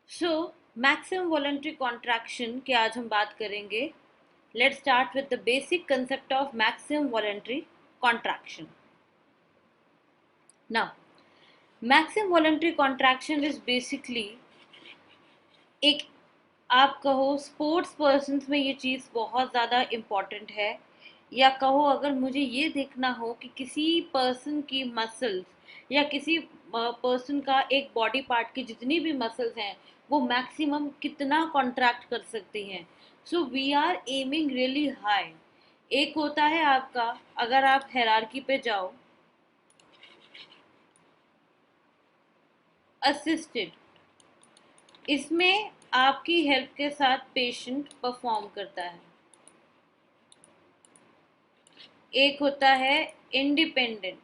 So maximum voluntary contraction की आज हम बात करेंगे. Let's start with the basic concept of maximum voluntary contraction. Now maximum voluntary contraction is basically एक, आप कहो स्पोर्ट्स पर्सन्स में ये चीज़ बहुत ज़्यादा इम्पॉर्टेंट है, या कहो अगर मुझे ये देखना हो कि किसी पर्सन की मसल्स या किसी पर्सन का एक बॉडी पार्ट की जितनी भी मसल्स हैं वो मैक्सिमम कितना कॉन्ट्रैक्ट कर सकती हैं. So we are aiming really high. एक होता है आपका, अगर आप हायरार्की पे जाओ, असिस्टेड. इसमें आपकी हेल्प के साथ पेशेंट परफॉर्म करता है. एक होता है इंडिपेंडेंट,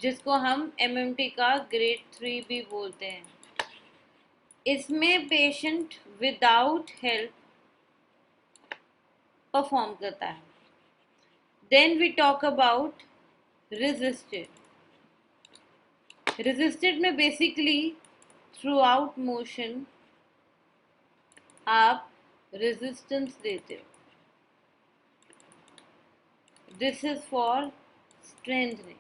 जिसको हम एमएमटी का ग्रेड 3 भी बोलते हैं. इसमें पेशेंट विदाउट हेल्प परफॉर्म करता है. Then we talk about resisted. Resisted में बेसिकली थ्रू आउट मोशन आप रेजिस्टेंस देते हो. This is for strengthening.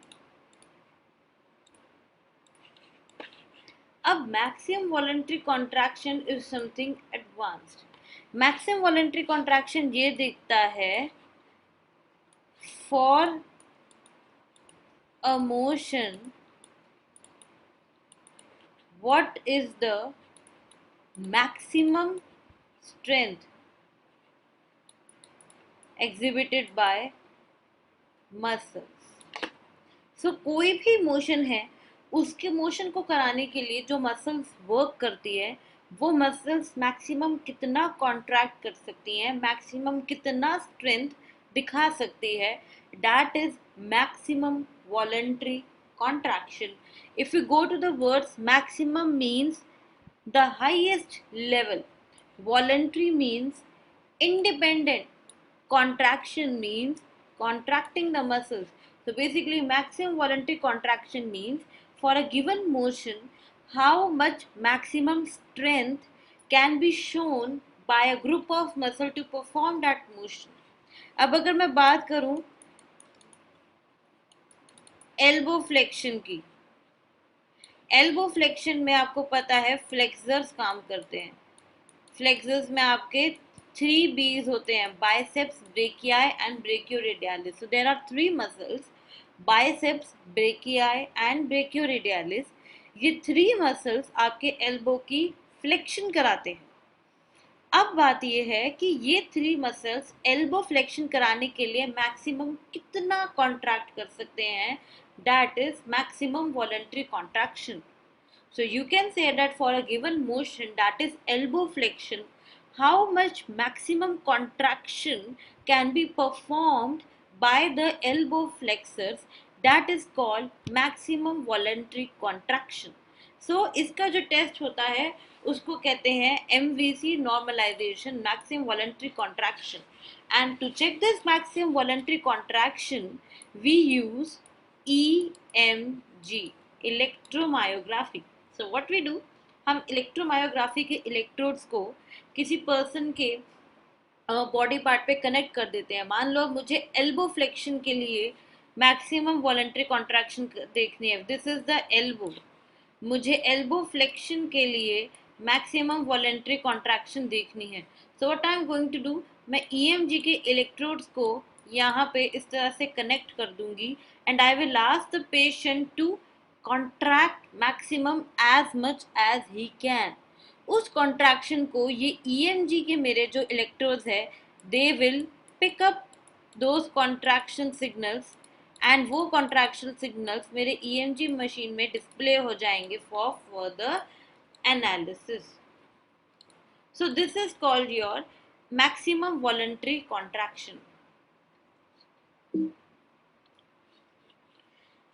अब maximum voluntary contraction is something advanced. Maximum voluntary contraction ये देखता है for a motion what is the maximum strength exhibited by muscles. So कोई भी मोशन है, उसके मोशन को कराने के लिए जो मसल्स वर्क करती है वो मसल्स मैक्सिमम कितना कॉन्ट्रैक्ट कर सकती हैं, मैक्सिमम कितना स्ट्रेंथ दिखा सकती है, that is maximum voluntary contraction. If you go to the words, maximum means the highest level, voluntary means independent, contraction means contracting the muscles. So basically maximum voluntary contraction means for a given motion how much maximum strength can be shown by a group of muscle to perform that motion. अब अगर मैं बात करूं elbow flexion की, elbow flexion में आपको पता है फ्लेक्सर्स काम करते हैं. फ्लेक्सर्स में आपके 3 B's होते हैं, biceps, brachii and brachioradialis. So there are 3 muscles, biceps, brachii and brachioradialis. ये 3 मसल्स आपके एल्बो की फ्लेक्शन कराते हैं. अब बात ये है कि ये 3 मसल्स एल्बो फ्लेक्शन कराने के लिए मैक्सिमम कितना कॉन्ट्रैक्ट कर सकते हैं, that is maximum voluntary contraction. So you can say that for a given motion, that is elbow flexion, how much maximum contraction can be performed by the elbow flexors, that is called maximum voluntary contraction. So इसका जो test होता है उसको कहते हैं MVC normalization, maximum voluntary contraction. And to check this maximum voluntary contraction, we use EMG, electromyography. So what we do, हम electromyography के electrodes को किसी पर्सन के बॉडी पार्ट पे कनेक्ट कर देते हैं. मान लो मुझे एल्बो फ्लेक्शन के लिए मैक्सिमम वॉलंटरी कॉन्ट्रैक्शन देखनी है, दिस इज द एल्बो. मुझे एल्बो फ्लेक्शन के लिए मैक्सिमम वॉलंटरी कॉन्ट्रैक्शन देखनी है. So what I am going to do, मैं ईएमजी के इलेक्ट्रोड्स को यहाँ पे इस तरह से कनेक्ट कर दूंगी and I will ask the patient to contract maximum as much as he can. उस कॉन्ट्रैक्शन को ये ईएमजी के मेरे जो इलेक्ट्रोड्स है they will pick up those contraction signals and वो कॉन्ट्रैक्शन सिग्नल्स मेरे ईएमजी मशीन में डिस्प्ले हो जाएंगे for further analysis. So this is called your maximum voluntary contraction.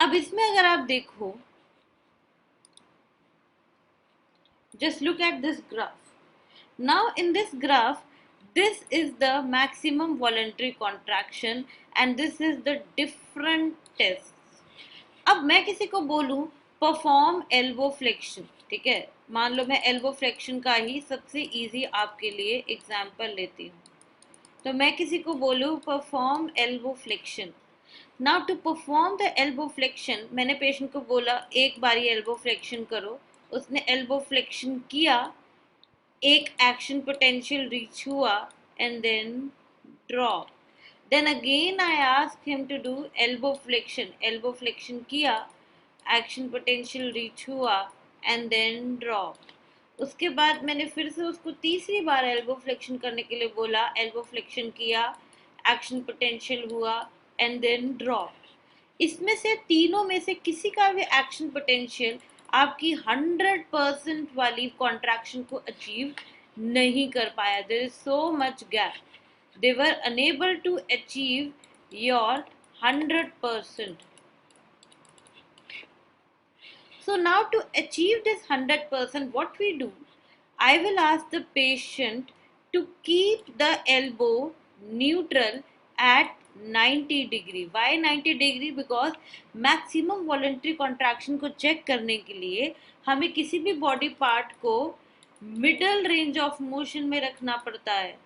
अब इसमें अगर आप देखो, just look at this graph. Now in this graph, this is the maximum voluntary contraction and this is the different tests. अब मैं किसी को बोलूं परफॉर्म एल्बो फ्लेक्शन, ठीक है। मान लो मैं एल्बो फ्लेक्शन का ही सबसे इजी आपके लिए एग्जांपल लेती हूँ। तो मैं किसी को बोलूँ perform elbow flexion. Now to perform the elbow flexion, मैंने पेशेंट को बोला एक बारी एल्बो फ्लेक्शन करो, उसने एल्बो फ्लेक्शन किया, एक एक्शन पोटेंशियल रीच हुआ and then drop. Then again I ask him to do elbow flexion, elbow flexion किया, एक्शन पोटेंशियल रीच हुआ एंड देन ड्रॉप। उसके बाद मैंने फिर से उसको तीसरी बार एल्बो फ्लेक्शन करने के लिए बोला, एल्बो फ्लेक्शन किया, एक्शन पोटेंशियल हुआ एंड देन ड्रॉप। इसमें से तीनों में से किसी का भी एक्शन पोटेंशियल आपकी 100% वाली कॉन्ट्रैक्शन को अचीव नहीं कर पाया। There is so much gap, they were unable to achieve your 100%. So now to achieve this 100%, what we do, I will ask the patient to keep the elbow neutral at 90 degree. Why 90 degree? Because maximum voluntary contraction को check करने के लिए हमें किसी भी body part को middle range of motion में रखना पड़ता है.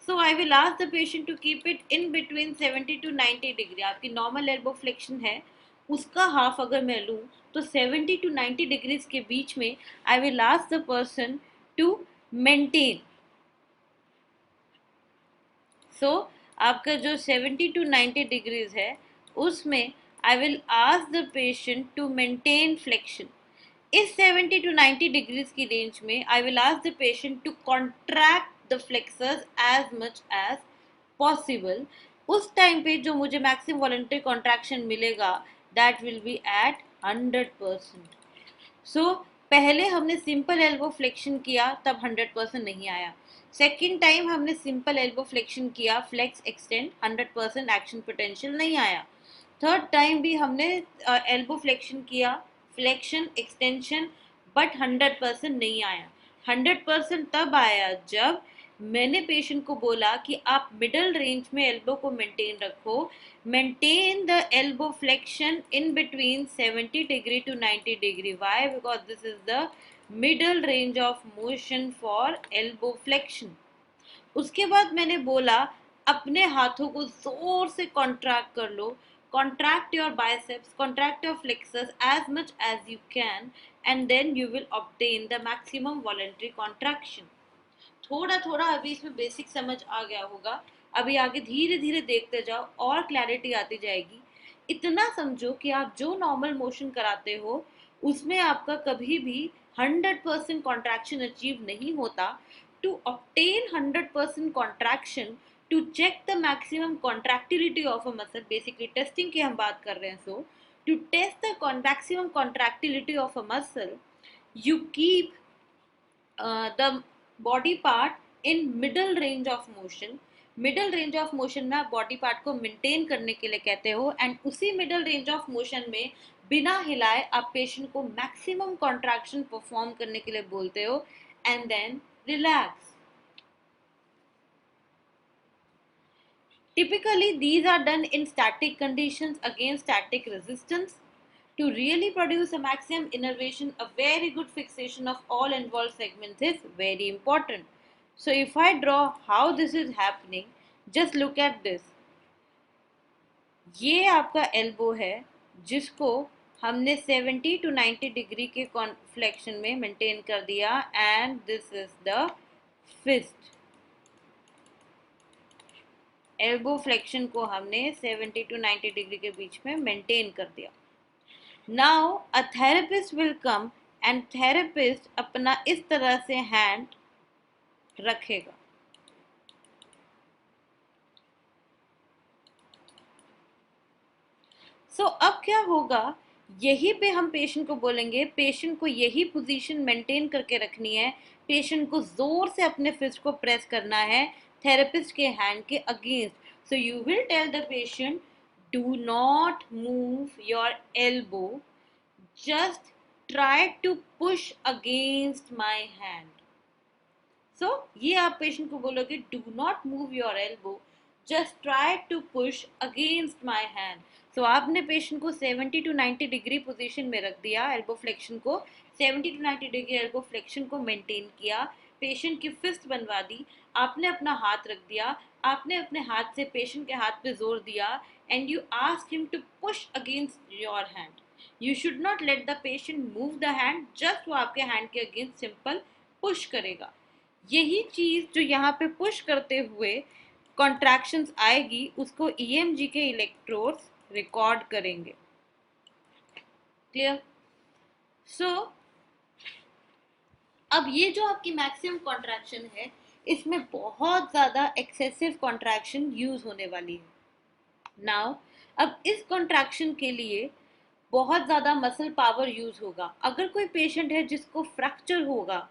So I will ask the patient to keep it in between 70 to 90 degree. आपकी normal elbow flexion है, उसका हाफ अगर मैं लूँ तो 70 to 90 डिग्रीज के बीच में I will ask the person to maintain. So आपका जो 70 to 90 डिग्रीज है उसमें I will ask the patient to maintain flexion. इस 70 to 90 डिग्रीज की रेंज में I will ask the patient to contract the flexors as much as possible. उस time पे जो मुझे मैक्सिमम वॉलंटरी कॉन्ट्रैक्शन मिलेगा that will be at 100%. So पहले हमने सिंपल एल्बो फ्लेक्शन किया तब 100% नहीं आया. सेकेंड टाइम हमने सिंपल एल्बो फ्लेक्शन किया, फ्लेक्स एक्सटेंड, 100% एक्शन पोटेंशियल नहीं आया. थर्ड टाइम भी हमने एल्बो फ्लेक्शन किया, फ्लेक्शन एक्सटेंशन, बट 100% नहीं आया. 100% तब आया जब मैंने पेशेंट को बोला कि आप मिडल रेंज में एल्बो को मेंटेन रखो, maintain the elbow flexion in between 70 degree to 90 degree. Why? Because this is the middle range of motion for elbow flexion. उसके बाद मैंने बोला अपने हाथों को जोर से कॉन्ट्रैक्ट कर लो, contract your biceps, contract your flexors as much as you can, and then you will obtain the maximum voluntary contraction. थोड़ा थोड़ा अभी इसमें बेसिक समझ आ गया होगा, अभी आगे धीरे धीरे देखते जाओ और क्लैरिटी आती जाएगी. इतना समझो कि आप जो नॉर्मल मोशन कराते हो उसमें आपका कभी भी 100% कॉन्ट्रैक्शन अचीव नहीं होता. To obtain 100% contraction, to check the maximum contractility of a muscle, basically testing की हम बात कर रहे हैं. So to test the maximum contractility of a muscle, you keep the body part in middle range of motion. Middle range of motion में आप body part को maintain करने के लिए कहते हो, एंड उसी मिडल रेंज ऑफ मोशन में बिना हिलाए आप पेशेंट को मैक्सिमम कॉन्ट्रैक्शन परफॉर्म करने के लिए बोलते हो, and then relax. Typically, these are done in static conditions against static resistance. To really produce a maximum innervation, a very good fixation of all involved segments is very important. So if I draw how this is happening, just look at this. ये आपका elbow है जिसको हमने 70 to 90 degree के flexion में maintain कर दिया, and this is the fist. Elbow flexion को हमने 70 to 90 डिग्री के बीच में मेंटेन कर दिया. Now a therapist will come and therapist अपना इस तरह से हैंड रखेगा. सो अब क्या होगा, यही पे हम पेशेंट को बोलेंगे पेशेंट को यही पोजीशन मेंटेन करके रखनी है, पेशेंट को जोर से अपने फिस्ट को प्रेस करना है थेरेपिस्ट के हैंड के against. So you will tell the patient, do not move your elbow, just try to push against my hand. So ये आप पेशेंट को बोलोगे, do not move your elbow, just try to push against my hand. तो आपने patient को 70 to 90 degree position में रख दिया, एल्बो फ्लेक्शन को 70 to 90 डिग्री एल्बो फ्लेक्शन को मेंटेन किया, पेशेंट की फिस्ट बनवा दी, आपने अपना हाथ रख दिया, आपने अपने हाथ से पेशेंट के हाथ पे जोर दिया, and you ask him to push against your hand. You should not let the patient move the hand, just वो आपके हैंड के अगेंस्ट सिंपल पुश करेगा. यही चीज जो यहाँ पे पुश करते हुए कॉन्ट्रैक्शंस आएगी, उसको ईएमजी के इलेक्ट्रोड्स रिकॉर्ड करेंगे. क्लियर? सो अब ये जो आपकी मैक्सिमम कॉन्ट्रैक्शन है, इसमें बहुत ज़्यादा एक्सेसिव कॉन्ट्रैक्शन यूज होने वाली है. नाउ अब इस कॉन्ट्रैक्शन के लिए बहुत ज़्यादा मसल पावर यूज होगा. अगर कोई पेशेंट है जिसको फ्रैक्चर होगा,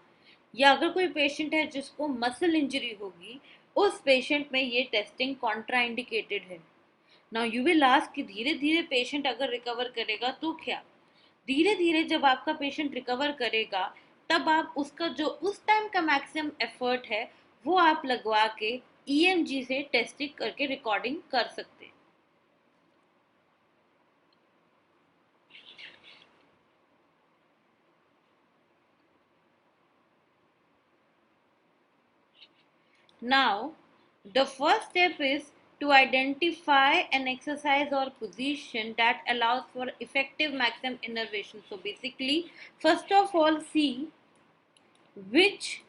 या अगर कोई पेशेंट है जिसको मसल इंजरी होगी, उस पेशेंट में ये टेस्टिंग कॉन्ट्राइंडिकेटेड है. नाउ यू विल आस्क कि धीरे धीरे पेशेंट अगर रिकवर करेगा तो क्या? धीरे धीरे जब आपका पेशेंट रिकवर करेगा, तब आप उसका जो उस टाइम का मैक्सिमम एफर्ट है, वो आप लगवा के ईएमजी से टेस्टिंग करके रिकॉर्डिंग कर सकते हैं. Now, the first step is to identify an exercise or position that allows for effective maximum innervation. So basically, first of all, see which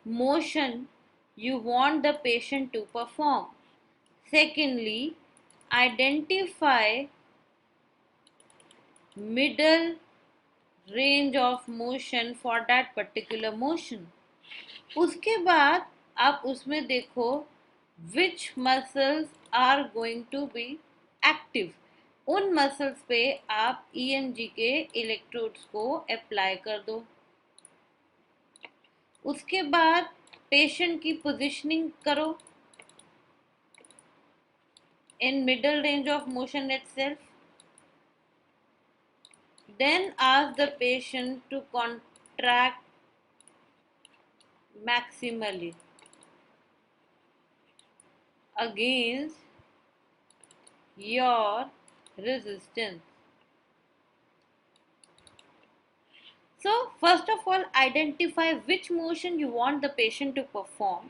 motion you want the patient to perform. Secondly, identify middle range of motion for that particular motion. उसके बाद आप उसमें देखो which muscles are going to be active. उन muscles पे आप EMG के electrodes को अप्लाई कर दो. उसके बाद पेशेंट की पोजीशनिंग करो in middle range of motion itself. Then ask the patient to contract maximally against your resistance. So first of all, identify which motion you want the patient to perform.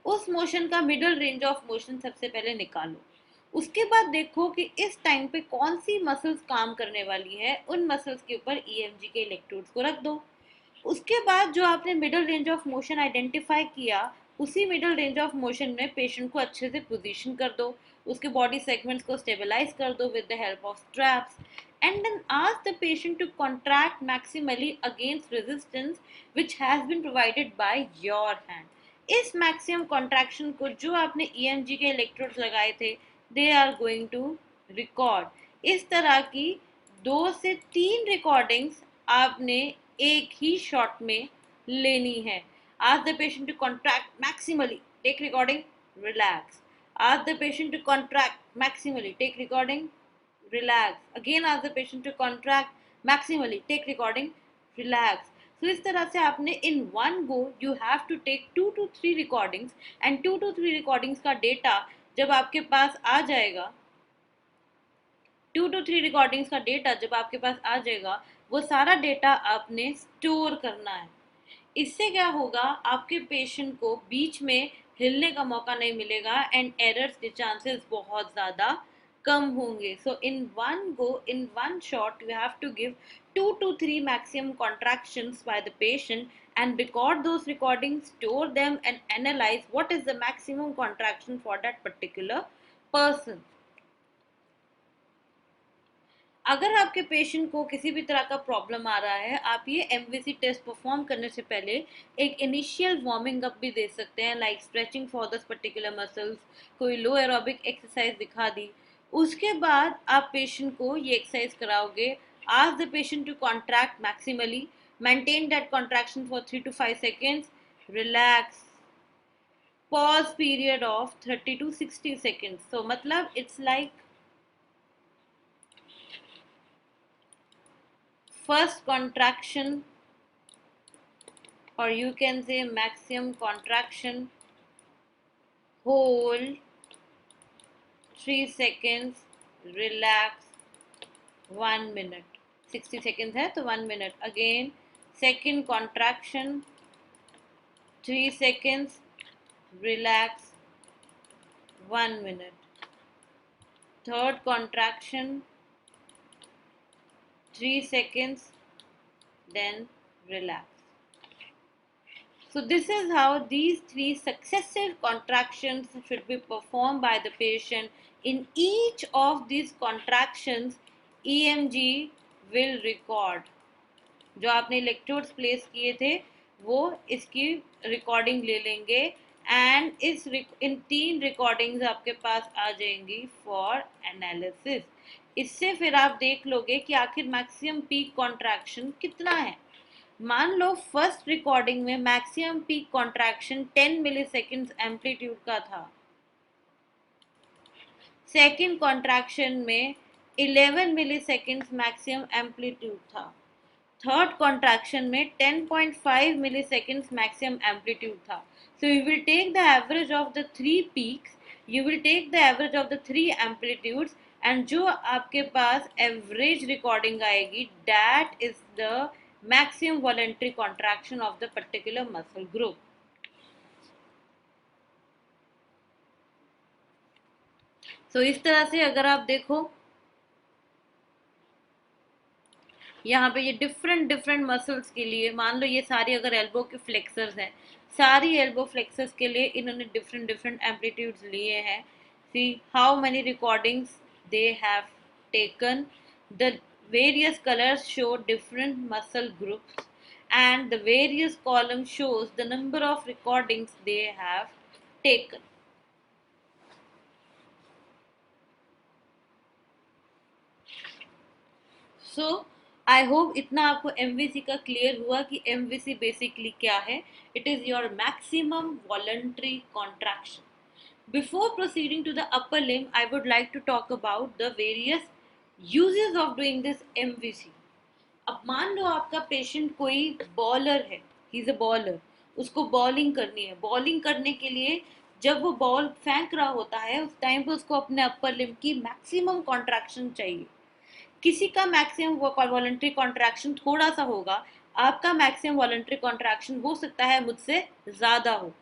उस motion का middle range of motion सबसे पहले निकालो. उसके बाद देखो कि इस टाइम पे कौन सी मसल्स काम करने वाली है, उन मसल्स के ऊपर ईएमजी के इलेक्ट्रोड्स को रख दो. उसके बाद जो आपने middle range of motion identify किया, उसी मिडल रेंज ऑफ मोशन में पेशेंट को अच्छे से पोजीशन कर दो, उसके बॉडी सेगमेंट्स को स्टेबलाइज कर दो with the help of straps, and then ask the patient to contract maximally against resistance which has been provided by your hand. इस maximum contraction को जो आपने EMG के electrodes लगाए थे, they are going to record. इस तरह की 2 से 3 recordings आपने एक ही शॉट में लेनी है. Ask the patient to contract maximally, take recording, relax. Ask the patient to contract maximally, take recording, relax. Again ask the patient to contract maximally, take recording, relax. So इस तरह से आपने in one go you have to take 2 to 3 recordings, and 2 to 3 recordings का data जब आपके पास आ जाएगा, 2 to 3 recordings का data जब आपके पास आ जाएगा, वो सारा डेटा आपने स्टोर करना है. इससे क्या होगा, आपके पेशेंट को बीच में हिलने का मौका नहीं मिलेगा, एंड एरर्स के चांसेस बहुत ज़्यादा कम होंगे. So in one go, in one shot, you have to give 2 to 3 maximum contractions by the patient and record those recordings, store them and analyze what is the maximum contraction for that particular person. अगर आपके patient को किसी भी तरह का problem आ रहा है, आप ये एमवीसी टेस्ट परफॉर्म करने से पहले एक इनिशियल वार्मिंग अप भी दे सकते हैं, like stretching for this particular muscles, कोई लो एरोबिक एक्सरसाइज दिखा दी. उसके बाद आप पेशेंट को ये एक्सरसाइज कराओगे. Ask the patient to contract maximally, maintain that contraction for 3 to 5 seconds, relax, pause period of 30 to 60 seconds. So मतलब it's like first contraction, or you can say maximum contraction, hold 3 seconds, relax, 1 minute. 60 seconds है तो 1 minute. Again, second contraction, 3 seconds, relax, 1 minute. Third contraction, 3 seconds, then relax. So this is how these 3 successive contractions should be performed by the patient. In each of these contractions, EMG will record. जो आपने electrodes place किए थे वो इसकी recording ले लेंगे and in 3 recordings आपके पास आ जाएंगी फॉर एनालिसिस. इससे फिर आप देख लोगे कि आखिर मैक्सिमम पीक कॉन्ट्रैक्शन कितना है. मान लो फर्स्ट रिकॉर्डिंग में maximum peak contraction 10 milliseconds amplitude का था. सेकेंड कॉन्ट्रैक्शन में 11 मिलीसेकंड्स मैक्सिमम एम्पलीट्यूड था. थर्ड कॉन्ट्रैक्शन में 10.5 मिलीसेकंड्स मैक्सिमम एम्पलीट्यूड था. So you will take the average of the 3 peaks, you will take the average of the 3 amplitudes and जो आपके पास average recording आएगी that is the maximum voluntary contraction of the particular muscle group. So इस तरह से अगर आप देखो यहाँ पे ये डिफरेंट मसल्स के लिए, मान लो ये सारी अगर एल्बो के फ्लेक्सर्स हैं, सारी एल्बो फ्लेक्सर्स के लिए इन्होंने डिफरेंट एम्पलीट्यूड्स लिए हैं. See how many recordings they have taken. The various colors show different muscle groups and the various columns shows the number of recordings they have taken. So I hope इतना आपको MVC का clear हुआ कि MVC basically क्या है. It is your maximum voluntary contraction. Before proceeding to the upper limb, I would like to talk about the various uses of doing this MVC. अब मान लो आपका पेशेंट कोई बॉलर है, ही इज अ बॉलर, उसको bowling करनी है. Bowling करने के लिए जब वो बॉल फेंक रहा होता है उस टाइम पे उसको अपने अपर लिम्ब की मैक्सिमम कॉन्ट्रैक्शन चाहिए. किसी का मैक्सिमम वॉलंटरी कॉन्ट्रैक्शन थोड़ा सा होगा, आपका मैक्सिमम वॉलंटरी कॉन्ट्रैक्शन हो सकता है मुझसे ज़्यादा हो.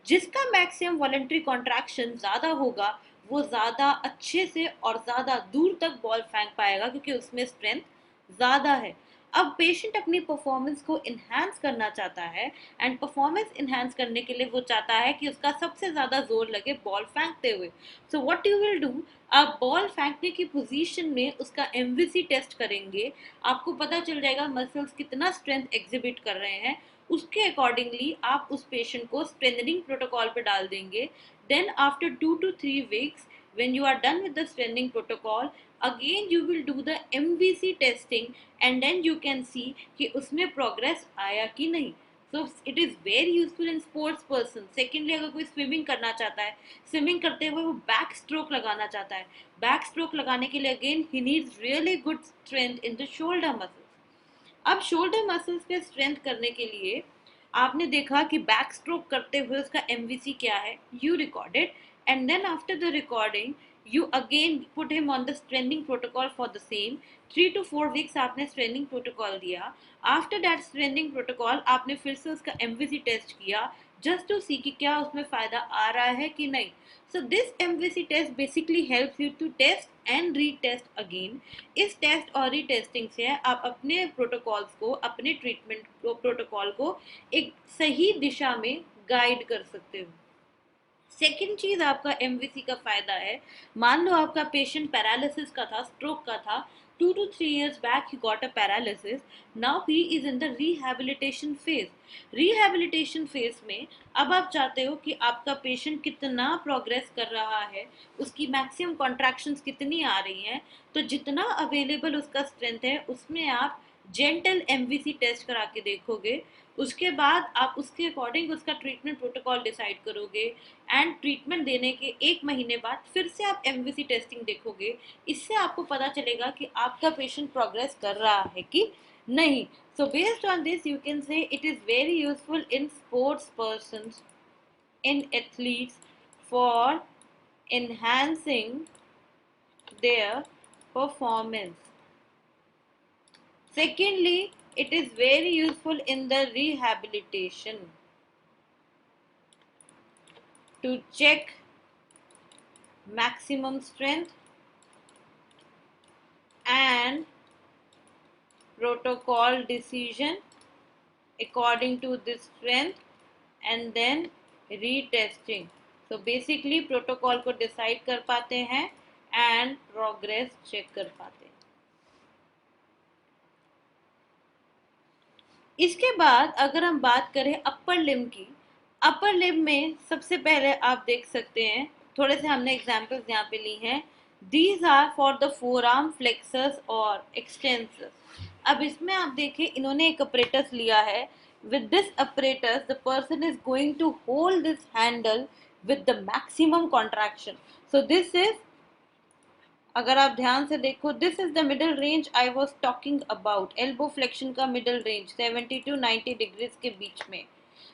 जिसका मैक्सिमम वॉलंटरी कॉन्ट्रैक्शन ज़्यादा होगा वो ज़्यादा अच्छे से और ज़्यादा दूर तक बॉल फेंक पाएगा क्योंकि उसमें स्ट्रेंथ ज़्यादा है. अब पेशेंट अपनी परफॉर्मेंस को इन्हांस करना चाहता है एंड परफॉर्मेंस इन्हांस करने के लिए वो चाहता है कि उसका सबसे ज़्यादा जोर लगे बॉल फेंकते हुए. So what you will do, आप बॉल फेंकने की पोजीशन में उसका MVC टेस्ट करेंगे. आपको पता चल जाएगा मसल्स कितना स्ट्रेंथ एग्जिबिट कर रहे हैं. उसके अकॉर्डिंगली आप उस पेशेंट को स्ट्रेंथनिंग प्रोटोकॉल पे डाल देंगे. Then after 2 to 3 weeks when you are done with the strengthening protocol, again you will do the MVC testing and then you can see कि उसमें progress आया कि नहीं. So it is very useful in sports person. Secondly, अगर कोई swimming करना चाहता है, स्विमिंग करते हुए वो बैक स्ट्रोक लगाना चाहता है, बैक स्ट्रोक लगाने के लिए again he needs really good strength in the shoulder muscles. अब शोल्डर मसल्स पे स्ट्रेंथ करने के लिए आपने देखा कि बैक स्ट्रोक करते हुए उसका MVC क्या है, you recorded and then after the recording you again put him on the strengthening protocol for the same. 3 to 4 weeks आपने strengthening protocol दिया. After that strengthening protocol आपने फिर से उसका MVC टेस्ट किया just to see कि क्या उसमें फ़ायदा आ रहा है कि नहीं. So this MVC test basically helps you to test and retest again. इस टेस्ट और रीटेस्टिंग से आप अपने प्रोटोकॉल्स को, अपने ट्रीटमेंट प्रोटोकॉल को एक सही दिशा में गाइड कर सकते हो. सेकेंड चीज आपका MVC का फायदा है, मान लो आपका पेशेंट पैरालिसिस का था, स्ट्रोक का था, 2 to 3 years back he got a paralysis. Now he is in the rehabilitation phase. Rehabilitation phase में अब आप चाहते हो कि आपका पेशेंट कितना प्रोग्रेस कर रहा है, उसकी मैक्सिमम कॉन्ट्रैक्शंस कितनी आ रही हैं. तो जितना अवेलेबल उसका स्ट्रेंथ है उसमें आप जेंटल MVC टेस्ट करा के देखोगे. उसके बाद आप उसके अकॉर्डिंग उसका ट्रीटमेंट प्रोटोकॉल डिसाइड करोगे एंड ट्रीटमेंट देने के 1 महीने बाद फिर से आप MVC टेस्टिंग देखोगे. इससे आपको पता चलेगा कि आपका पेशेंट प्रोग्रेस कर रहा है कि नहीं. So based on this you can say it is very useful in sports persons, in athletes for enhancing their performance. Secondly, it is very useful in the rehabilitation to check maximum strength and protocol decision according to this strength and then retesting. So basically protocol को decide कर पाते हैं and progress check कर पाते हैं. इसके बाद अगर हम बात करें अपर लिम्ब की, अपर लिम्ब में सबसे पहले आप देख सकते हैं, थोड़े से हमने एग्जांपल्स यहाँ पे ली हैं. These are for the forearm flexors और एक्सटेंसर्स. अब इसमें आप देखिए इन्होंने एक अपरेटस लिया है. With this apparatus, the person is going to hold this handle with the maximum contraction. So this is, अगर आप ध्यान से देखो, this is the middle range I was talking about. Elbow flexion का middle range 70 to 90 degrees के बीच में.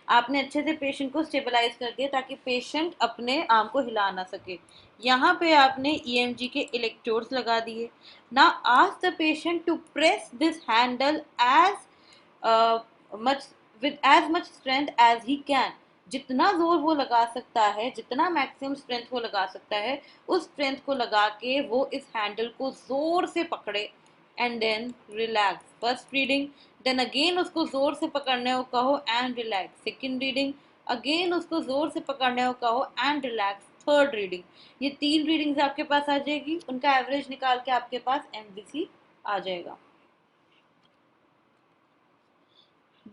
आपने अच्छे से पेशेंट को स्टेबलाइज कर दिया ताकि पेशेंट अपने आर्म को हिला ना सके. यहाँ पे आपने EMG के इलेक्ट्रोड्स लगा दिए. Now ask the patient to press this handle with as much strength as he can. जितना जोर वो लगा सकता है, जितना मैक्सिमम स्ट्रेंथ वो लगा सकता है, उस स्ट्रेंथ को लगा के वो इस हैंडल को जोर से पकड़े and then relax. First reading, then again उसको जोर से पकड़ने को कहो and relax. Second reading, again उसको जोर से पकड़ने को कहो एंड रिलैक्स. Third reading. ये 3 रीडिंग्स आपके पास आ जाएगी. उनका एवरेज निकाल के आपके पास MVC आ जाएगा.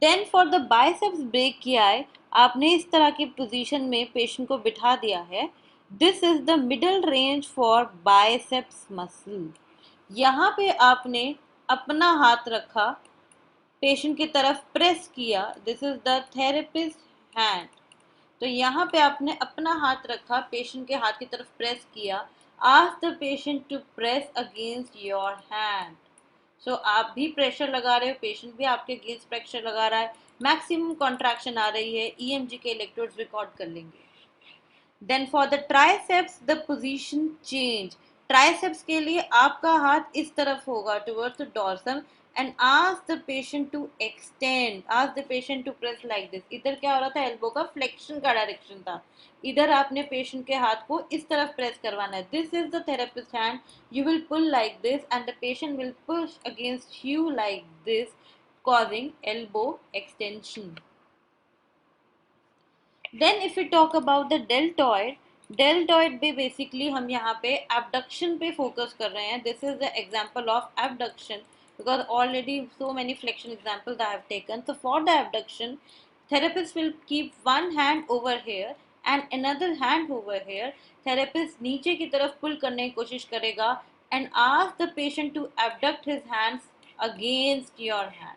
Then for the biceps brachii, आपने इस तरह की पोजीशन में पेशेंट को बिठा दिया है. This is the middle range for biceps muscle. यहाँ पे आपने अपना हाथ रखा, पेशेंट की तरफ प्रेस किया. This is the therapist hand. तो यहाँ पे आपने अपना हाथ रखा, पेशेंट के हाथ की तरफ प्रेस किया. Ask the patient to press against your hand. So आप भी प्रेशर लगा रहे हो, पेशेंट भी आपके अगेंस्ट प्रेशर लगा रहा है. मैक्सिमम कॉन्ट्रैक्शन आ रही है. EMG के इलेक्ट्रोड्स रिकॉर्ड कर लेंगे. Then for the triceps the position change. Triceps के लिए आपका हाथ इस तरफ होगा towards the dorsum and ask the patient to extend. Ask the patient to press like this. इधर क्या हो रहा था, एल्बो का फ्लेक्शन का डायरेक्शन था. इधर आपने पेशेंट के हाथ को इस तरफ प्रेस करवाना है. This is the therapist hand. You will pull like this and the patient will push against you like this, causing elbow extension. Then if we talk about the deltoid, deltoid पे basically हम यहाँ पे abduction पे focus कर रहे हैं. This is the example of abduction because already so many flexion examples I have taken. So for the abduction, therapist will keep one hand over here and another hand over here. Therapist नीचे की तरफ पुल करने की कोशिश करेगा and ask the patient to abduct his hands against your hand.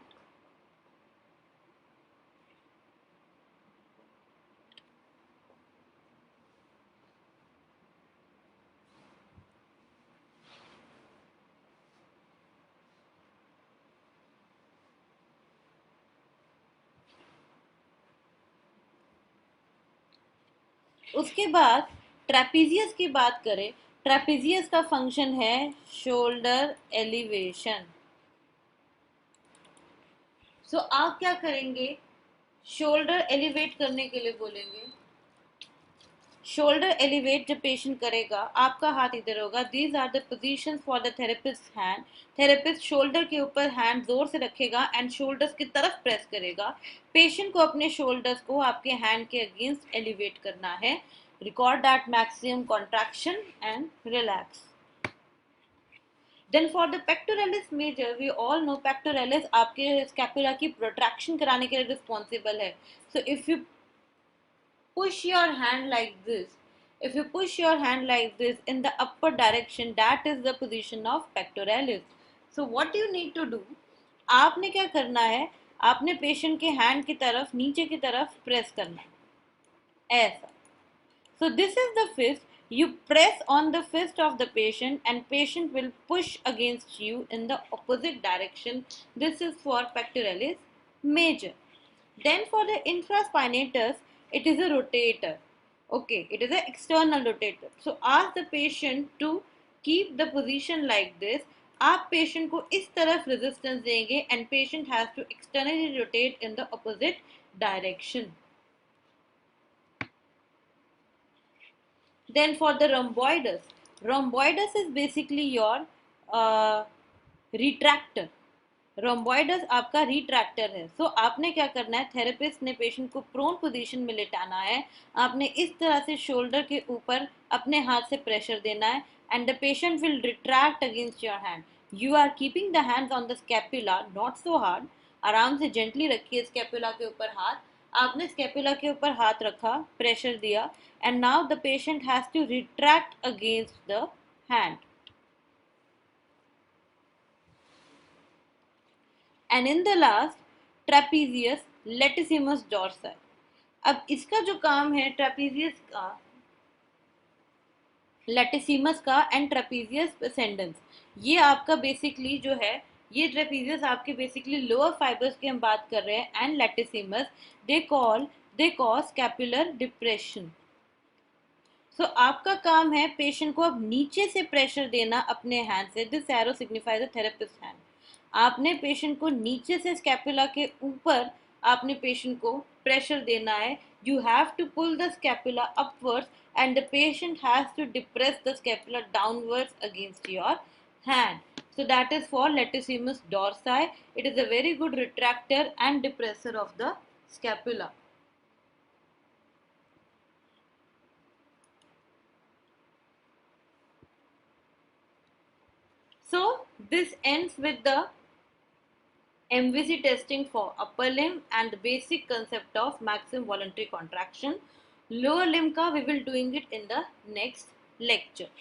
उसके बाद trapezius की बात करें. ट्रेपीजियस का फंक्शन है शोल्डर एलिवेशन. सो आप क्या करेंगे, शोल्डर एलिवेट करने के लिए बोलेंगे. शोल्डर एलिवेट जब पेशेंट करेगा, आपका हाथ इधर होगा. These are the positions for the therapist hand. Therapist shoulder के ऊपर हैंड जोर से रखेगा एंड शोल्डर्स की तरफ प्रेस करेगा. पेशेंट को अपने शोल्डर्स को आपके हैंड के अगेंस्ट एलिवेट करना है. Record that maximum contraction and relax. Then for the pectoralis major, we all know pectoralis आपके स्कैपुला की प्रोट्रैक्शन कराने के लिए रिस्पॉन्सिबल है. So if you push your hand like this, if you push your hand like this in the upper direction, that is the position of pectoralis. So what you need to do, आपने क्या करना है, आपने patient के hand की तरफ नीचे की तरफ प्रेस करना है ऐसा. So this is the fist. You press on the fist of the patient and patient will push against you in the opposite direction. This is for pectoralis major. Then for the infraspinatus, it is a rotator. Okay, it is an external rotator. So ask the patient to keep the position like this. आप patient को इस तरफ resistance देंगे and patient has to externally rotate in the opposite direction. Then for the rhomboidus is basically your retractor. Rhomboidus आपका retractor है। So आपने क्या करना है, थेरेपिस्ट ने पेशेंट को प्रोन पोजीशन में लेटाना है। आपने इस तरह से शोल्डर के ऊपर अपने हाथ से प्रेशर देना है and the patient will retract against your hand. You are keeping the hands on the scapula, not so hard. आराम से जेंटली रखिए स्कैपुला के ऊपर हाथ। आपने स्कैपुला के ऊपर हाथ रखा, प्रेशर दिया and now the patient has to retract against the hand. And in the last trapezius latissimus dorsi. अब इसका जो काम है ट्रेपीजियस का, लेटिसिमस का एंड ट्रेपीजियस पेसेंडेंस, ये आपका बेसिकली जो है, ये ट्रेपीजियस आपके बेसिकली लोअर फाइबर्स की हम बात कर रहे हैं and latissimus they cause scapular depression. So आपका काम है पेशेंट को अब नीचे से प्रेशर देना अपने हैंड से। This arrow signifies the therapist hand. आपने पेशेंट को नीचे से स्कैपुला के ऊपर आपने पेशेंट को प्रेशर देना है। You have to pull the scapula upwards and the patient has to depress the scapula downwards against your hand. So that is for latissimus dorsi. It is a very good retractor and depressor of the scapula. So this ends with the MVC testing for upper limb and the basic concept of maximum voluntary contraction. Lower limb ka we will doing it in the next lecture.